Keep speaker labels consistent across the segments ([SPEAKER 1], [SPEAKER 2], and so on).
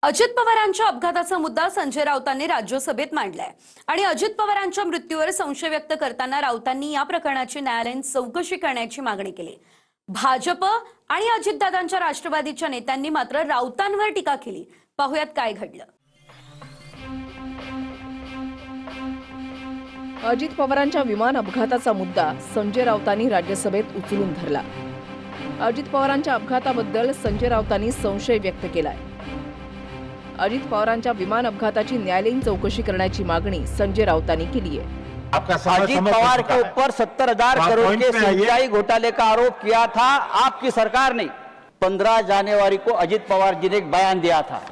[SPEAKER 1] अजित पवारांच्या अपघाताचा मुद्दा संजय राऊतांनी राज्यसभेत मांडलाय आणि अजित पवारांच्या मृत्यूवर संशय व्यक्त करताना राऊतांनी या प्रकरणाची न्यायालयीन चौकशी करण्याची मागणी केली। भाजप आणि अजितदादांच्या राष्ट्रवादीच्या नेत्यांनी मात्र राऊतांवर टीका केली। पाहुयात काय घडलं।
[SPEAKER 2] अजित पवारांच्या विमान अपघाताचा मुद्दा संजय राऊतांनी राज्यसभेत उचलून धरला। अजित पवारांच्या अपघाताबद्दल संजय राऊतांनी संशय व्यक्त केलाय। अजित पवारांच्या विमान अपघाताची न्यायालयीन चौकशी करण्याची मागणी संजय राऊतांनी केली है।
[SPEAKER 3] अजित पवार के ऊपर 70,000 करोड़ के सिंचाई घोटाले का आरोप किया था आपकी सरकार ने। 15 जनवरी को अजित पवार जी ने एक बयान दिया था।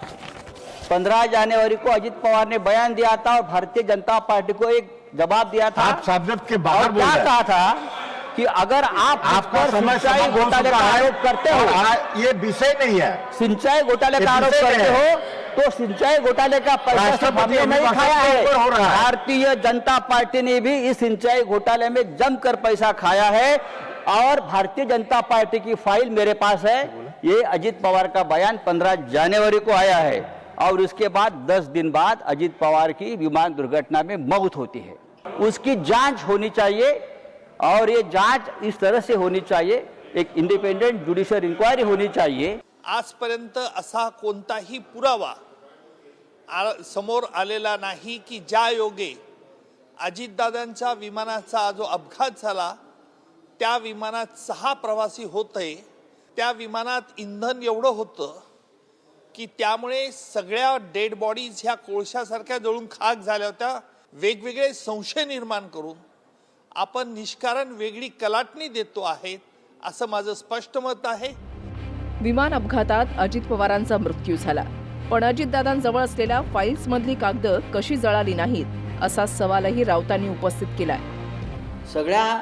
[SPEAKER 3] 15 जनवरी को अजित पवार ने बयान दिया था और भारतीय जनता पार्टी को एक जवाब दिया था।
[SPEAKER 4] आप सब्जेक्ट के बाहर बोल रहे हैं।
[SPEAKER 3] कहा था कि अगर आप सिंचाई घोटाले का आरोप करते हो,
[SPEAKER 4] ये विषय नहीं है।
[SPEAKER 3] सिंचाई घोटाले का आरोप करते हो तो सिंचाई घोटाले का पैसा हमने नहीं खाया है। भारतीय जनता पार्टी ने भी इस सिंचाई घोटाले में जमकर पैसा खाया है और भारतीय जनता पार्टी की फाइल मेरे पास है। ये अजित पवार का बयान 15 जनवरी को आया है और उसके बाद 10 दिन बाद अजित पवार की विमान दुर्घटना में मौत होती है। उसकी जांच होनी चाहिए और ये जांच इस तरह से होनी चाहिए, एक इंडिपेंडेंट जुडिशियल इंक्वायरी होनी चाहिए।
[SPEAKER 5] आजपर्यंत असा कोणताही पुरावा समोर आलेला नाही की ज्या योगे अजितदादांच्या विमानाचा जो अपघात झाला त्या विमानात 6 प्रवासी होते। त्या विमानात इंधन एवढं होतं की त्यामुळे सगळ्या डेड बॉडीज ह्या कोळशासारख्या जळून खाक झाल्या होत्या। वेगवेगळे संशय निर्माण करून आपण निष्कारण वेगळी कलाटणी देतो आहेत असं माझं स्पष्ट मत आहे।
[SPEAKER 2] विमान अपघातात अजित पवारांचा मृत्यू झाला, पण अजितदादांजवळ असलेल्या फाईल्समधली कागदं कशी जळाली नाहीत असा सवालही राऊतांनी उपस्थित केलाय।
[SPEAKER 3] सगळ्या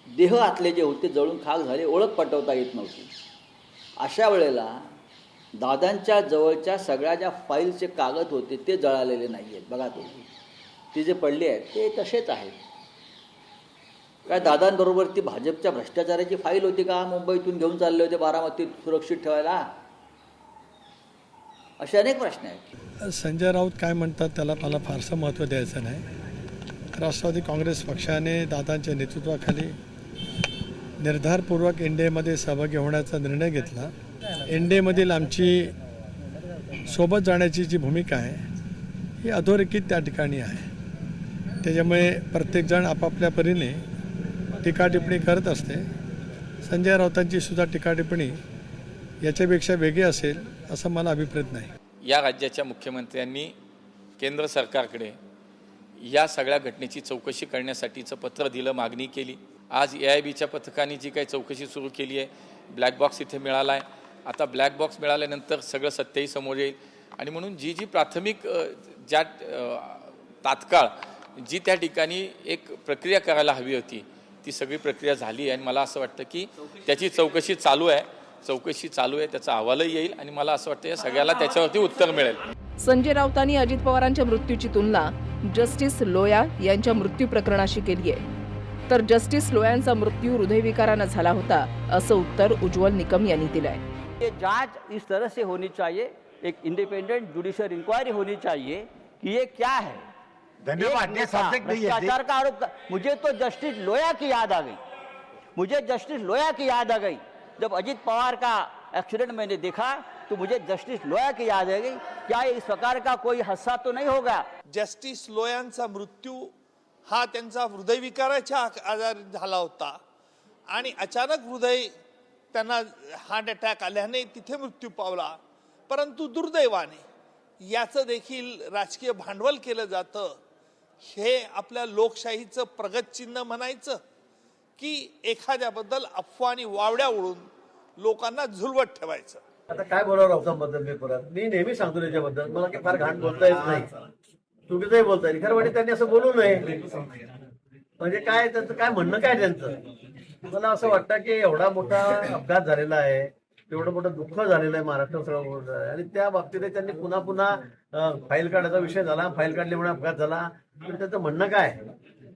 [SPEAKER 3] देह आतले जे होते जळून खाक झाले, ओळख पटवता येत नव्हती। अशा वेळेला दादांच्या जवळच्या सगळ्या ज्या फाईलचे कागद होते ते जळालेले नाही आहेत। बघा ते जे पडले आहेत ते तसेच आहेत। काय दादांबरोबर ती भाजपच्या भ्रष्टाचाराची फाईल होती का? मुंबईतून घेऊन चालले होते बारामतीत सुरक्षित ठेवायला? असे अनेक प्रश्न आहेत।
[SPEAKER 6] संजय राऊत काय म्हणतात त्याला मला फारसं महत्त्व द्यायचं नाही। राष्ट्रवादी काँग्रेस पक्षाने दादांच्या नेतृत्वाखाली निर्धारपूर्वक एनडीएमध्ये सहभागी होण्याचा निर्णय घेतला। एनडीएमधील आमची सोबत जाण्याची जी भूमिका आहे ही अधोरेखित त्या ठिकाणी आहे। त्याच्यामुळे प्रत्येकजण आपापल्या परीने टीका टिप्पणी करत असते। संजय राऊतांची सुद्धा टीका टिप्पणी याच्यापेक्षा वेगळी असेल असं मला अभिप्रेत नाही।
[SPEAKER 7] या राज्याच्या मुख्यमंत्र्यांनी केंद्र सरकारकडे या सगळ्या घटनेची चौकशी करण्यासाठीचं पत्र दिलं, मागणी केली। आज AIBच्या पथकाने जी काही चौकशी सुरू केली आहे, ब्लॅक बॉक्स इथे मिळाला आहे। आता ब्लॅक बॉक्स मिळाल्यानंतर सगळं सत्यही समोर येईल आणि म्हणून जी प्राथमिक ज्या तात्काळ जी त्या ठिकाणी एक प्रक्रिया करायला हवी होती ती सगळी प्रक्रिया झाली आहे आणि मला असं वाटतं की त्याची चौकशी चालू आहे। त्याचा अहवालही येईल आणि मला असं वाटतं या सगळ्याला त्याच्यावरती उत्तर मिळेल।
[SPEAKER 2] संजय राऊतांनी अजित पवारांच्या मृत्यूची तुलना जस्टिस लोया यांच्या मृत्यू प्रकरणाशी केली आहे, तर जस्टिस लोयांचा मृत्यू हृदयविकाराने झाला होता असं उत्तर उज्ज्वल निकम यांनी दिलंय।
[SPEAKER 3] ये जांच इस तरह से होनी चाहिए, एक इंडिपेंडेंट जुडिशियल इंक्वायरी होनी चाहिए कि ये क्या है।
[SPEAKER 4] धन्यवाद। ये सब्जेक्ट नहीं है।
[SPEAKER 3] भ्रष्टाचार का आरोप मुझे तो जस्टिस लोया की याद आ गई। जब अजित पवार का एक्सीडेंट मैंने देखा तो मुझे जस्टिस लोया की याद आ गई। क्या इस प्रकार का कोई हादसा तो नहीं होगा?
[SPEAKER 5] जस्टिस लोयांचा मृत्यू हा त्यांचा हृदयविकाराच्या आजारी झाला होता आणि अचानक हृदय त्यांना हार्ट अटॅक आल्याने तिथे मृत्यू पावला। परंतु दुर्दैवाने याचं देखील राजकीय भांडवल केलं जातं। हे आपल्या लोकशाहीचं प्रगत चिन्ह म्हणायचं की एखाद्याबद्दल अफवा आणि वावड्या उडून लोकांना झुलवत ठेवायचं।
[SPEAKER 8] आता काय बोलावं राऊतांबद्दल मी परत मी नेहमी सांगतो त्याच्याबद्दल मला काही फार घाण बोलता येत नाही, चुकीचंही बोलता येईल। खरं म्हणजे त्यांनी असं बोलू नये म्हणजे काय त्यांचं काय म्हणणं काय त्यांचं। मला असं वाटतं की एवढा मोठा अपघात झालेला आहे, एवढं मोठं दुःख झालेलं आहे महाराष्ट्र सगळं आणि त्या बाबतीत त्यांनी पुन्हा फाईल काढायचा विषय झाला, फाईल काढल्यामुळे अपघात झाला, पण त्याचं म्हणणं काय?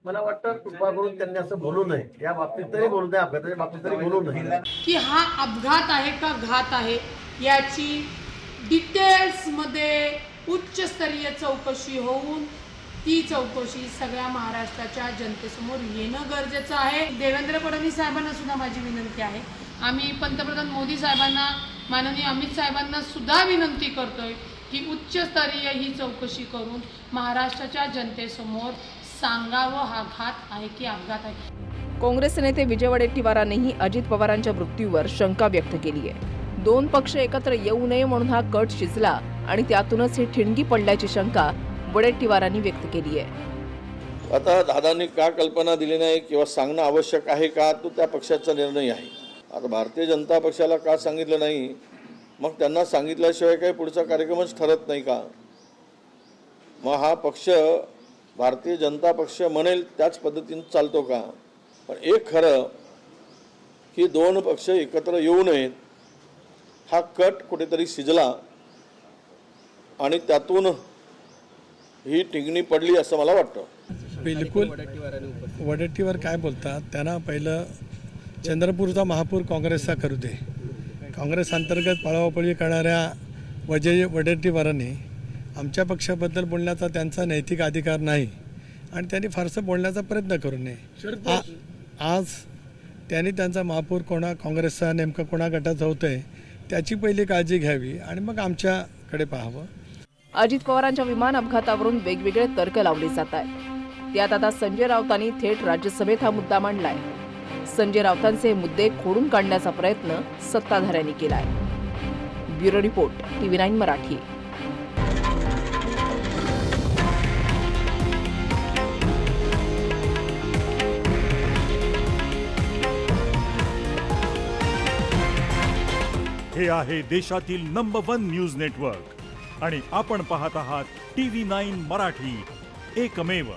[SPEAKER 8] मला वाटतं कृपा करून त्यांनी असं बोलू नये, या बाबतीत तरी बोलू नये, अपघाताच्या बाबतीत तरी बोलू नये
[SPEAKER 9] की हा अपघात आहे का घात आहे याची डिटेल्समध्ये उच्चस्तरीय चौकशी होऊन ती चौकशी सगळ्या महाराष्ट्राच्या जनतेसमोर येणं गरजेचं आहे. देवेंद्र फडणवीस साहेबांना सुद्धा माझी विनंती आहे. आम्ही पंतप्रधान मोदी साहेबांना, माननीय अमित साहेबांना सुद्धा विनंती करतोय की उच्चस्तरीय ही चौकशी करून महाराष्ट्राच्या जनतेसमोर सांगावं हा घात आहे की अपघात आहे.
[SPEAKER 2] काँग्रेस नेते विजय वडेट्टीवारांनीही अजित पवारांच्या मृत्यूवर शंका व्यक्त केली आहे. दोन पक्ष एकत्र येऊ नये म्हणून हा कट शिजला आणि त्यातूनच ही ठिणगी पडल्याची शंका वडेट्टीवारांनी व्यक्त केली आहे.
[SPEAKER 10] आता दादांनी का कल्पना दिली नाही किंवा सांगणं आवश्यक आहे का, तो त्या पक्षाचा निर्णय आहे. आता भारतीय जनता पक्षाला का सांगितलं नाही, मग त्यांना सांगितल्याशिवाय काही पुढचा कार्यक्रमच ठरत नाही का? मग हा पक्ष भारतीय जनता पक्ष म्हणेल त्याच पद्धतीने चालतो का? पण एक खरं की दोन पक्ष एकत्र येऊ नयेत हा कट कुठेतरी शिजला आणि त्यातून ही टिंगणी पडली असं मला वाटतं.
[SPEAKER 6] बिलकुल वडेट्टीवार काय बोलतात, त्यांना पहिलं चंद्रपूरचा महापूर काँग्रेसचा करू दे. काँग्रेस अंतर्गत पळापळी करणाऱ्या वडेट्टीवारांनी आमच्या पक्षाबद्दल बोलण्याचा त्यांचा नैतिक अधिकार नाही आणि त्यांनी फारसं बोलण्याचा प्रयत्न करू नये. आज त्यांनी त्यांचा महापूर काँग्रेसचा नेमकं कोणा गटाचं होतंय त्याची पहिली काळजी घ्यावी आणि मग आमच्याकडे पाहावं.
[SPEAKER 2] अजित पवारांच्या विमान अपघातावरून वेगवेगळे तर्क लावले जात आहेत. त्यात आता संजय राऊतांनी थेट राज्यसभेत हा मुद्दा मांडलाय. संजय राऊतांचे मुद्दे खोडून काढण्याचा प्रयत्न सत्ताधाऱ्यांनी केलाय. Bureau report TV9 Marathi.
[SPEAKER 11] हे आहे देशातील नंबर 1 न्यूज नेटवर्क आणि आपण पाहत आहात TV9 मराठी, एकमेव.